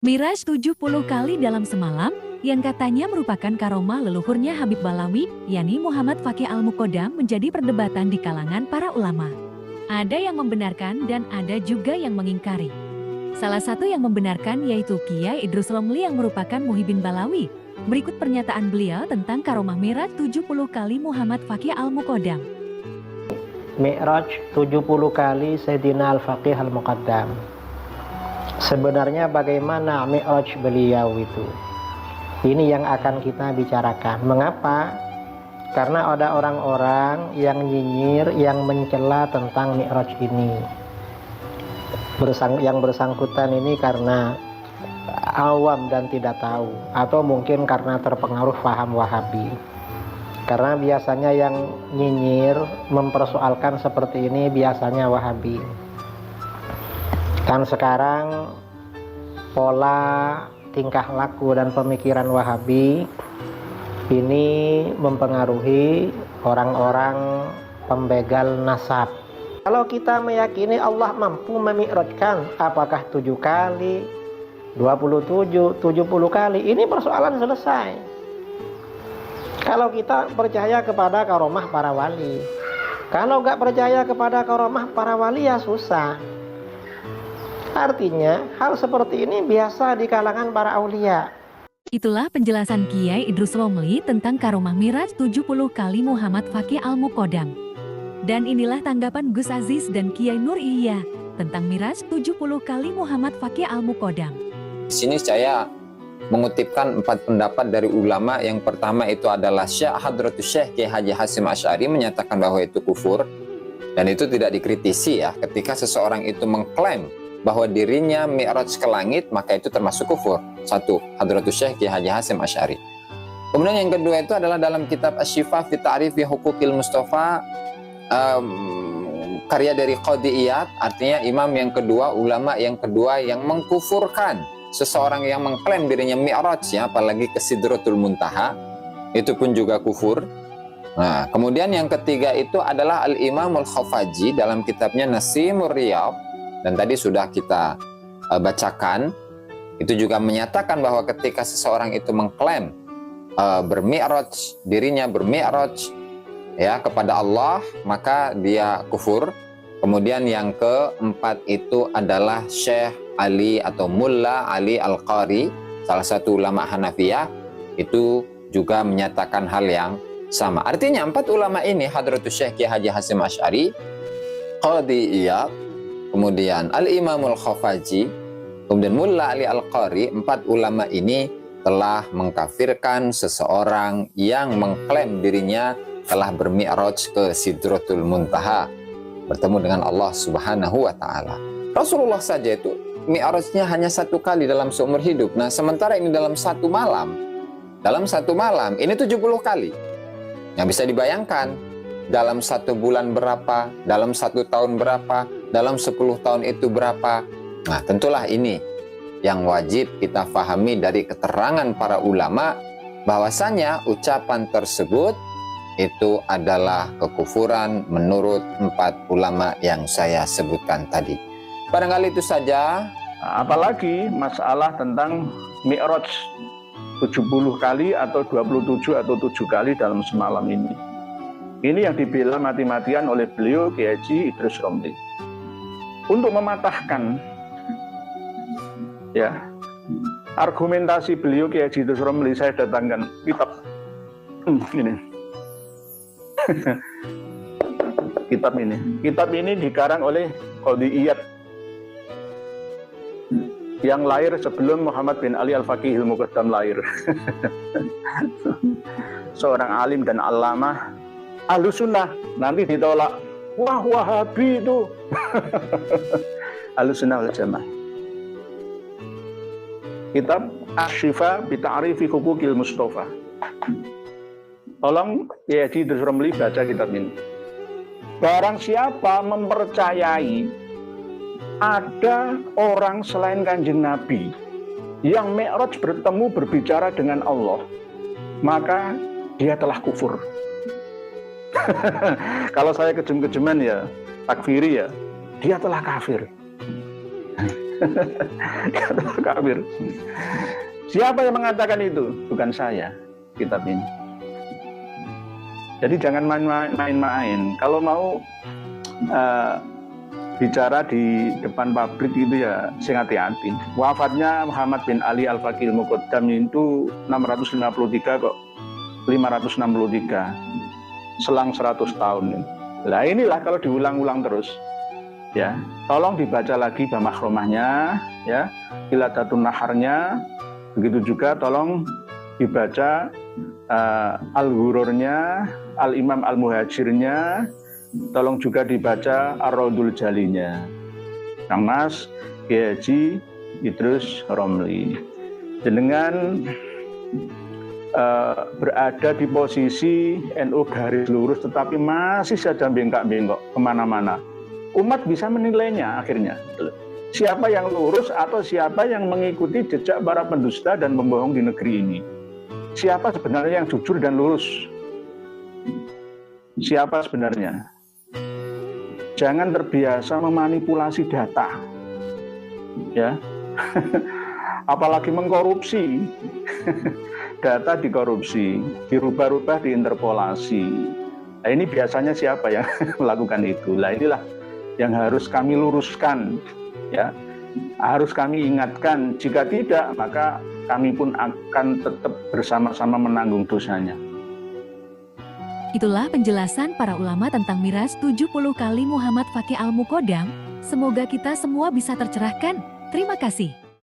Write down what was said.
Miraj 70 kali dalam semalam, yang katanya merupakan karomah leluhurnya Habib Balawi, yakni Muhammad Fakih Al-Muqaddam menjadi perdebatan di kalangan para ulama. Ada yang membenarkan dan ada juga yang mengingkari. Salah satu yang membenarkan yaitu Kiai Idrus Romli yang merupakan Muhyiddin Balawi. Berikut pernyataan beliau tentang karomah Miraj 70 kali Muhammad Fakih Al-Muqaddam. Mi'raj 70 kali Sayyidina Al-Faqih Al-Muqaddam. Sebenarnya bagaimana Mi'raj beliau itu? Ini yang akan kita bicarakan. Mengapa? Karena ada orang-orang yang nyinyir, yang mencela tentang Mi'raj ini. Yang bersangkutan ini karena awam dan tidak tahu, atau mungkin karena terpengaruh paham Wahabi. Karena biasanya yang nyinyir, mempersoalkan seperti ini biasanya Wahabi. Dan sekarang pola tingkah laku dan pemikiran Wahabi ini mempengaruhi orang-orang pembegal nasab. Kalau kita meyakini Allah mampu memi'rajkan, apakah 7 kali, 27, 70 kali, ini persoalan selesai. Kalau kita percaya kepada karomah para wali, kalau nggak percaya kepada karomah para wali ya susah. Artinya hal seperti ini biasa di kalangan para aulia. Itulah penjelasan Kiai Idrus Romli tentang karomah Miraj 70 kali Muhammad Fakih Al-Muqaddam. Dan inilah tanggapan Gus Aziz dan Kiai Nur Ihya tentang Miraj 70 kali Muhammad Fakih Al-Muqaddam. Di sini saya mengutipkan 4 pendapat dari ulama. Yang pertama itu adalah Syekh Hadratus Syekh Kiai Haji Hasyim Asy'ari menyatakan bahwa itu kufur, dan itu tidak dikritisi ya. Ketika seseorang itu mengklaim bahwa dirinya mi'raj ke langit, maka itu termasuk kufur. 1. Hadratus Syekh Kiai Haji Hasyim Asy'ari. Kemudian yang kedua itu adalah dalam kitab Asy-Syifa fi Ta'rifi Huquqil Mustafa, karya dari Qadhi Iyad, artinya imam yang kedua, ulama yang kedua yang mengkufurkan seseorang yang mengklaim dirinya mi'raj ya, apalagi ke Sidratul Muntaha, itu pun juga kufur. Nah, kemudian yang ketiga itu adalah Al-Imam Al-Khafaji dalam kitabnya Nasimur Riyadh, dan tadi sudah kita bacakan, itu juga menyatakan bahwa ketika seseorang itu mengklaim bermi'raj, dirinya bermi'raj ya kepada Allah, maka dia kufur. Kemudian yang keempat itu adalah Syekh Ali atau Mulla Ali Al-Qari, salah satu ulama Hanafiyah, itu juga menyatakan hal yang sama. Artinya 4 ulama ini, Hadratus Syekh Kiai Haji Hasyim Asy'ari, Qadhi Iyad, kemudian Al-Imamul Khafaji, kemudian Mulla Ali Al-Qari, 4 ulama ini telah mengkafirkan seseorang yang mengklaim dirinya telah bermi'raj ke Sidratul Muntaha, bertemu dengan Allah Subhanahu wa Ta'ala. Rasulullah saja itu mi'rajnya hanya 1 kali dalam seumur hidup. Nah, sementara ini dalam satu malam ini 70 kali. Yang bisa dibayangkan, dalam 1 bulan berapa, dalam 1 tahun berapa, dalam 10 tahun itu berapa. Nah, tentulah ini yang wajib kita fahami dari keterangan para ulama, bahwasanya ucapan tersebut itu adalah kekufuran menurut 4 ulama yang saya sebutkan tadi. Barangkali itu saja. Apalagi masalah tentang mi'raj 70 kali atau 27 atau 7 kali dalam semalam ini. Ini yang dibela mati-matian oleh beliau Kiai Haji Idrus Romli. Untuk mematahkan ya argumentasi beliau Kiai Haji Idrus Romli, saya datangkan kitab ini. Kitab ini dikarang oleh Qadhi Iyad yang lahir sebelum Muhammad bin Ali Al-Faqih Al-Muqaddam lahir. Seorang alim dan allamah Ahlus Sunnah, nanti ditolak, wah Wahabi itu. Ahlus Sunnah wal Jamaah. Kitab Asy-Syifa bi Ta'rifi Huquqil Mustafa. Tolong Kiai Haji Idrus Romli baca kitab ini. Barang siapa mempercayai ada orang selain Kanjeng Nabi yang mi'raj bertemu berbicara dengan Allah, maka dia telah kufur. Kalau saya kejem-kejeman ya takfiri ya, dia telah kafir. Kata Pak Kabir. Siapa yang mengatakan itu? Bukan saya, kitab ini. Jadi jangan main-main. Kalau mau bicara di depan publik itu ya sing hati-hati. Wafatnya Muhammad bin Ali Al-Faqih Al-Muqaddam itu 653 kok 563. Selang 100 tahun. Nah inilah kalau diulang-ulang terus. Ya, tolong dibaca lagi Bamahromahnya, ya, Iladatun Naharnya, begitu juga tolong dibaca Al-Ghururnya, Al-Imam Al-Muhajirnya, tolong juga dibaca Ar-Raudul Jalinya, Kang Mas Kiai Haji Idrus Romli. Dengan berada di posisi NU garis lurus tetapi masih saja bengkak-bengkok kemana-mana. Umat bisa menilainya akhirnya. Siapa yang lurus atau siapa yang mengikuti jejak para pendusta dan pembohong di negeri ini. Siapa sebenarnya yang jujur dan lurus? Siapa sebenarnya? Jangan terbiasa memanipulasi data. Ya. Apalagi mengkorupsi. Data dikorupsi, dirubah-rubah, diinterpolasi. Nah, ini biasanya siapa yang melakukan itu? Nah, inilah yang harus kami luruskan, ya, harus kami ingatkan. Jika tidak, maka kami pun akan tetap bersama-sama menanggung dosanya. Itulah penjelasan para ulama tentang miras 70 kali Muhammad Faqih Al-Muqaddam. Semoga kita semua bisa tercerahkan. Terima kasih.